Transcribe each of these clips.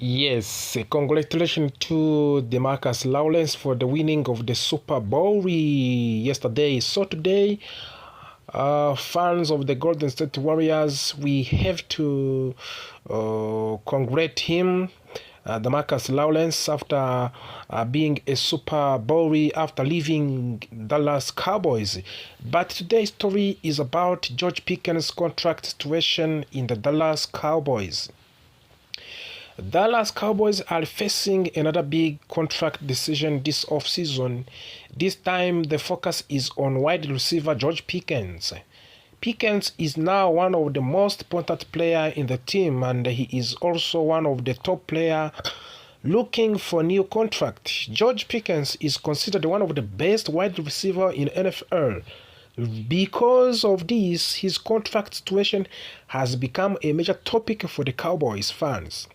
Yes, congratulations to DeMarcus Lawrence for the winning of the Super Bowl yesterday. So today, fans of the Golden State Warriors, we have to congratulate him, DeMarcus Lawrence, after being a Super Bowl after leaving Dallas Cowboys. But today's story is about George Pickens' contract situation in the Dallas Cowboys. Dallas Cowboys are facing another big contract decision this offseason. This time, the focus is on wide receiver George Pickens. Pickens is now one of the most important players in the team, and he is also one of the top players looking for a new contract. George Pickens is considered one of the best wide receivers in NFL. Because of this, his contract situation has become a major topic for the Cowboys fans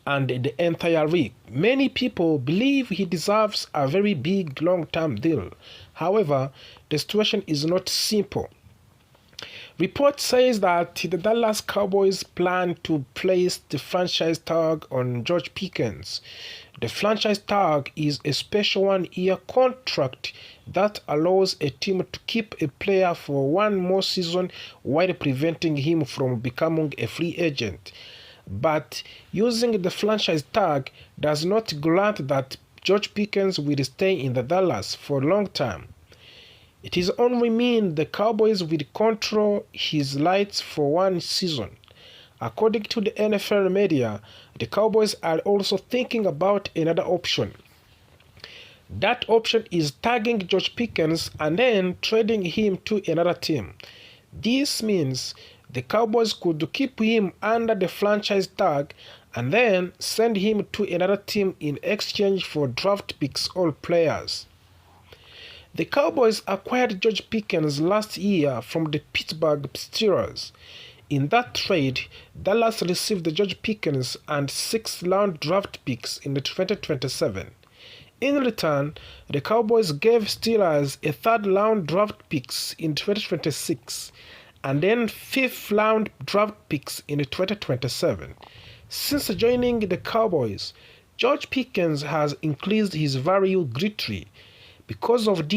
and the entire league. Many people believe he deserves a very big long-term deal. However, the situation is not simple. Report says that the Dallas Cowboys plan to place the franchise tag on George Pickens. The franchise tag is a special one-year contract that allows a team to keep a player for one more season while preventing him from becoming a free agent. But using the franchise tag does not grant that George Pickens will stay in the Dallas for a long time. It is only mean the Cowboys will control his rights for one season. According to the NFL media, the Cowboys are also thinking about another option. That option is tagging George Pickens and then trading him to another team. This means the Cowboys could keep him under the franchise tag and then send him to another team in exchange for draft picks or players. The Cowboys acquired George Pickens last year from the Pittsburgh Steelers. In that trade, Dallas received George Pickens and 6th-round draft picks in the 2027. In return, the Cowboys gave Steelers a 3rd-round draft picks in 2026 and then 5th-round draft picks in 2027. Since joining the Cowboys, George Pickens has increased his value greatly. Because of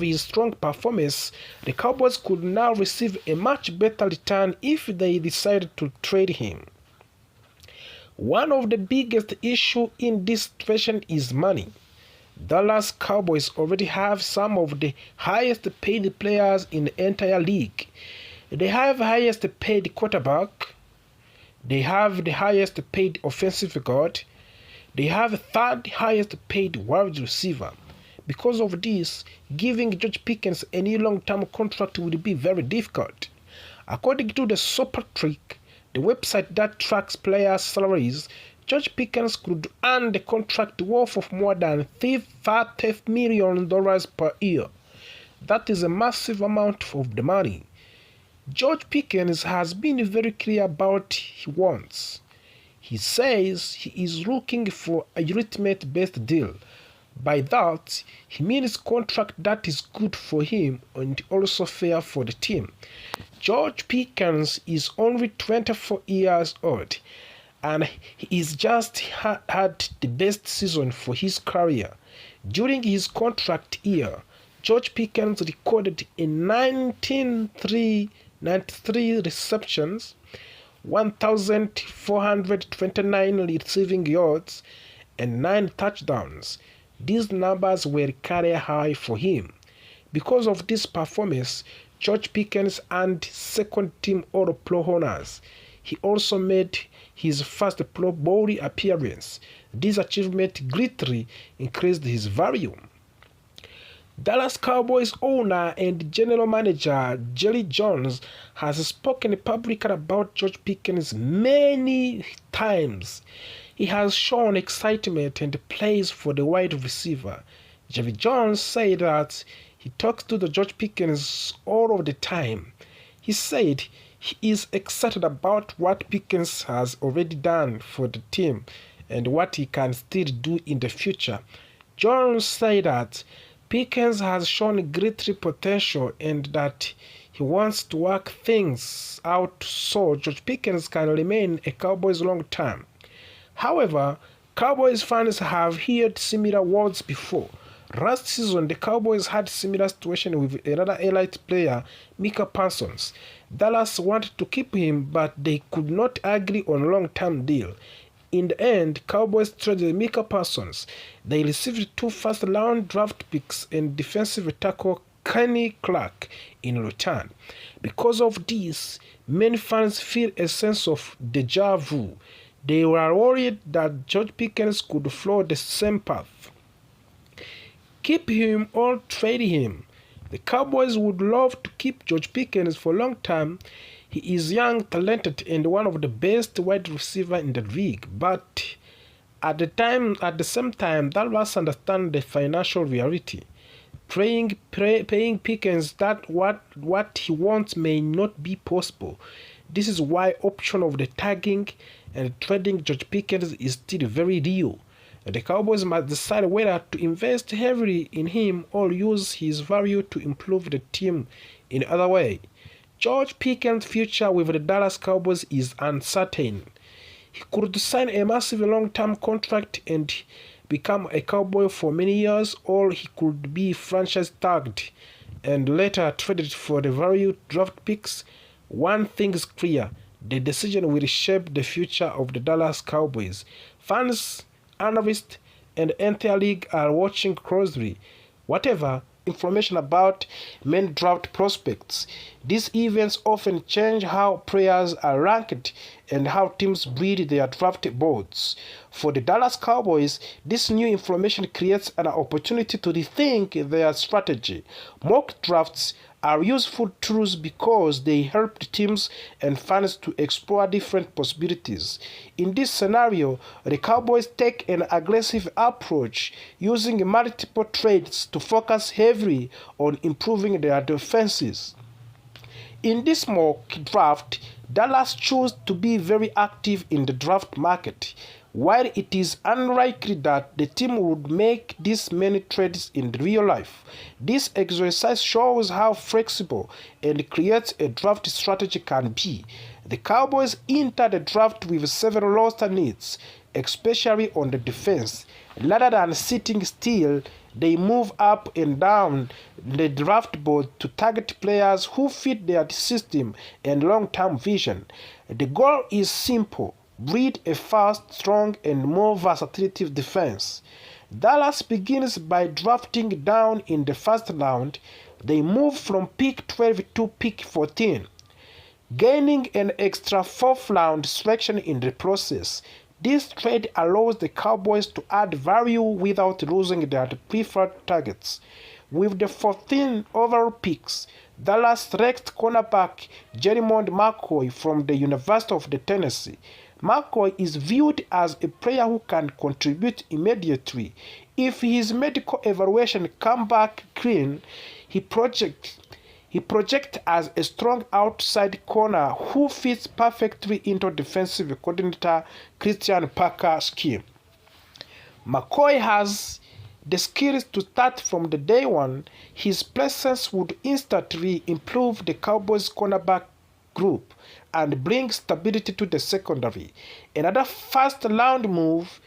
his strong performance, the Cowboys could now receive a much better return if they decide to trade him. One of the biggest issues in this situation is money. Dallas Cowboys already have some of the highest paid players in the entire league. They have the highest paid quarterback. They have the highest paid offensive guard. They have the 3rd highest paid wide receiver. Because of this, giving George Pickens a new long-term contract will be very difficult. According to the Super Trick, the website that tracks players' salaries, George Pickens could earn the contract worth of more than $30 million per year. That is a massive amount of the money. George Pickens has been very clear about what he wants. He says he is looking for a ultimate-based deal. By that, he means contract that is good for him and also fair for the team. George Pickens is only 24 years old, and he is just had the best season for his career. During his contract year, George Pickens recorded a 93 receptions, 1,429 receiving yards, and 9 touchdowns. These numbers were career high for him. Because of this performance, George Pickens earned 2nd-team All-Pro honors. He also made his first Pro Bowl appearance. This achievement greatly increased his value. Dallas Cowboys owner and general manager Jerry Jones has spoken publicly about George Pickens many times. He has shown excitement and praise for the wide receiver. Jerry Jones said that he talks to the George Pickens all of the time. He said he is excited about what Pickens has already done for the team and what he can still do in the future. Jones said that Pickens has shown great potential and that he wants to work things out so George Pickens can remain a Cowboys long term. However, Cowboys fans have heard similar words before. Last season, the Cowboys had similar situation with another elite player, Micah Parsons. Dallas wanted to keep him, but they could not agree on a long-term deal. In the end, Cowboys traded Micah Parsons. They received 2 first-round draft picks and defensive tackle Kenny Clark in return. Because of this, many fans feel a sense of deja vu. They were worried that George Pickens could follow the same path. Keep him or trade him. The Cowboys would love to keep George Pickens for a long time. He is young, talented, and one of the best wide receivers in the league. But at the same time, Dallas understands the financial reality. Paying Pickens that what he wants may not be possible. This is why option of the tagging and trading George Pickens is still very real. The Cowboys must decide whether to invest heavily in him or use his value to improve the team in other way. George Pickens' future with the Dallas Cowboys is uncertain. He could sign a massive long-term contract and become a Cowboy for many years, or he could be franchise tagged and later traded for the value draft picks. One thing is clear: the decision will shape the future of the Dallas Cowboys. Fans, analysts, and the entire league are watching closely. Whatever information about main draft prospects, these events often change how players are ranked and how teams build their draft boards. For the Dallas Cowboys, this new information creates an opportunity to rethink their strategy. Mock drafts are useful tools because they help teams and fans to explore different possibilities. In this scenario, the Cowboys take an aggressive approach, using multiple trades to focus heavily on improving their defenses. In this mock draft, Dallas chose to be very active in the draft market. While it is unlikely that the team would make this many trades in real life, this exercise shows how flexible and creative a draft strategy can be. The Cowboys enter the draft with several roster needs, especially on the defense. Rather than sitting still, they move up and down the draft board to target players who fit their system and long-term vision. The goal is simple: breed a fast, strong, and more versatile defense. Dallas begins by drafting down in the first round. They move from pick 12 to pick 14, gaining an extra 4th round selection in the process. This trade allows the Cowboys to add value without losing their preferred targets. With the 14 overall picks, Dallas selects cornerback Jeremiah McCoy from the University of Tennessee. McCoy is viewed as a player who can contribute immediately. If his medical evaluation comes back clean, he projects as a strong outside corner who fits perfectly into defensive coordinator Christian Parker's scheme. McCoy has the skills to start from the day one. His presence would instantly improve the Cowboys' cornerback group and bring stability to the secondary. Another first-round move.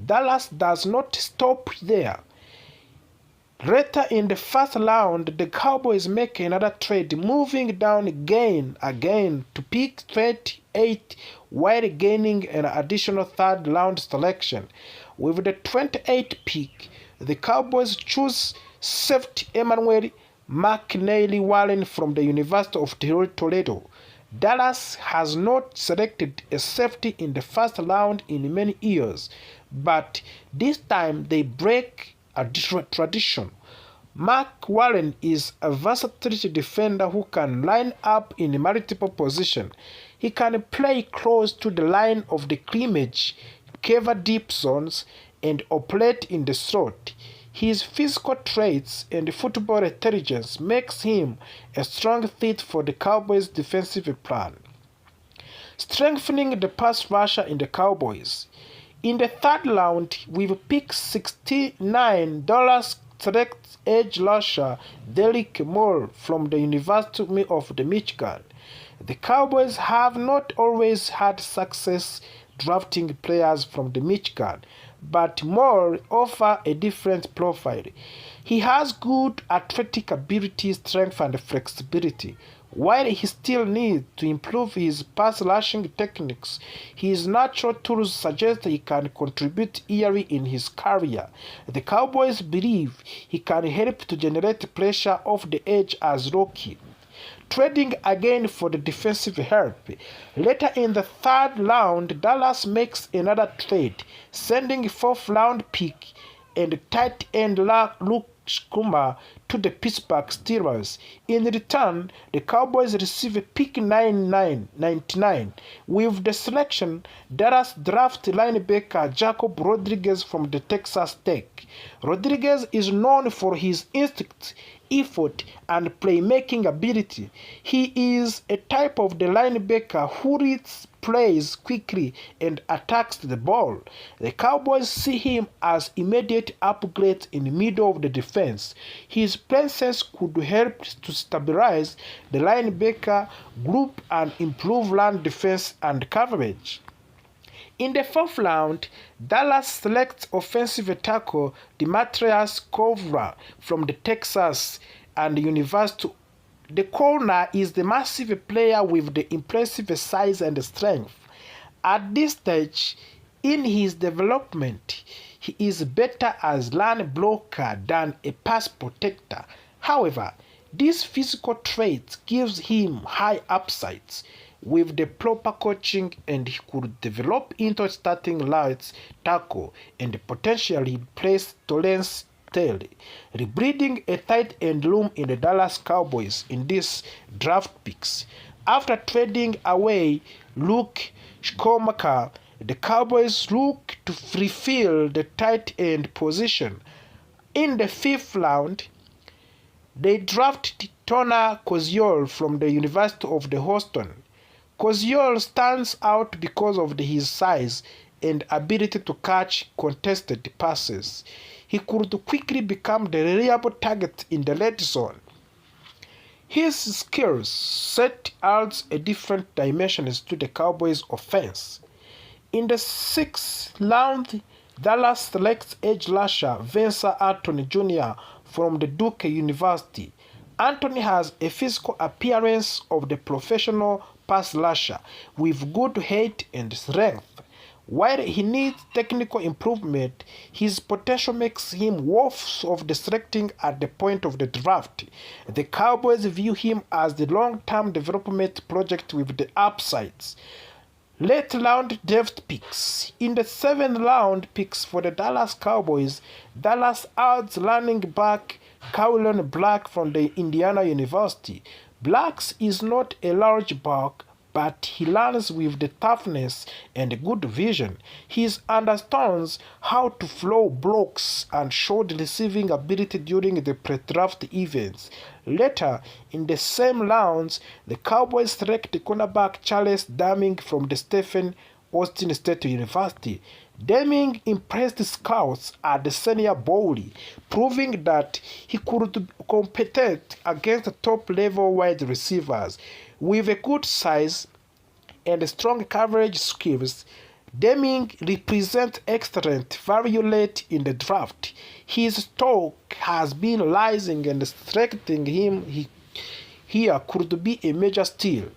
Dallas does not stop there. Later in the first round, the Cowboys make another trade, moving down again to pick 28 while gaining an additional third-round selection. With the 28th pick, the Cowboys choose safety Emmanuel McNally Warren from the University of Toledo. Dallas has not selected a safety in the first round in many years, but this time they break a tradition. Mark Warren is a versatile defender who can line up in multiple positions. He can play close to the line of the scrimmage, cover deep zones, and operate in the slot. His physical traits and football intelligence makes him a strong fit for the Cowboys' defensive plan. Strengthening the pass rusher in the Cowboys. In the third round, with pick 69, Dallas selects edge rusher Derrick Moore from the University of Michigan. The Cowboys have not always had success drafting players from the Michigan, but more offer a different profile. He has good athletic ability, strength, and flexibility. While he still needs to improve his pass rushing techniques, his natural tools suggest he can contribute early in his career. The Cowboys believe he can help to generate pressure off the edge as rookie. Trading again for the defensive help. Later in the third round, Dallas makes another trade, sending fourth-round pick and tight end Luke Schumer to the Pittsburgh Steelers. In return, the Cowboys receive pick 99. With the selection, Dallas draft linebacker Jacob Rodriguez from the Texas Tech. Rodriguez is known for his instinct, effort, and playmaking ability. He is a type of the linebacker who reads plays quickly and attacks the ball. The Cowboys see him as immediate upgrade in the middle of the defense. His presence could help to stabilize the linebacker group and improve run defense and coverage. In the fourth round, Dallas selects offensive tackle Demetrius Kovra from the Texas and University. The corner is the massive player with the impressive size and strength. At this stage in his development, he is better as run blocker than a pass protector. However, this physical trait gives him high upsides. With the proper coaching, and he could develop into starting right tackle and potentially replace Torrance Taylor, rebreeding a tight end room in the Dallas Cowboys in these draft picks. After trading away Luke Schumacher, the Cowboys look to refill the tight end position. In the fifth round, they drafted Tona Koziol from the University of Houston. Koziol stands out because of his size and ability to catch contested passes. He could quickly become the reliable target in the red zone. His skills set adds a different dimensions to the Cowboys' offense. In the sixth round, Dallas selects edge rusher Vince Anthony Jr. from the Duke University. Anthony has a physical appearance of the professional pass rusher with good height and strength. While he needs technical improvement, his potential makes him worth of the selecting at the point of the draft. The Cowboys view him as the long-term development project with the upsides. Late round draft picks. In the seventh round picks for the Dallas Cowboys, Dallas adds running back Kylon Black from the Indiana University. Blacks is not a large back, but he runs with the toughness and good vision. He understands how to flow blocks and showed receiving ability during the pre-draft events. Later, in the same rounds, the Cowboys select the cornerback Charles Deming from the Stephen Austin State University. Deming impressed scouts at the Senior Bowl, proving that he could compete against top-level wide receivers. With a good size and strong coverage skills, Deming represents excellent value late in the draft. His stock has been rising and strengthening him here could be a major steal.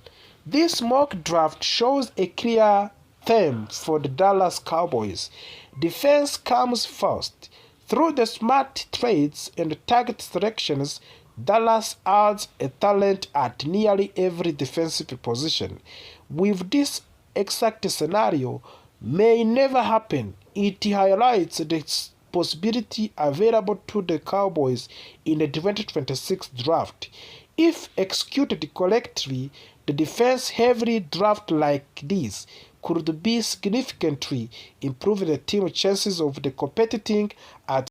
This mock draft shows a clear theme for the Dallas Cowboys. Defense comes first. Through the smart trades and target selections, Dallas adds a talent at nearly every defensive position. With this exact scenario may never happen, it highlights the possibility available to the Cowboys in the 2026 draft. If executed correctly, the defense-heavy draft like this could be significantly improving the team's chances of competing at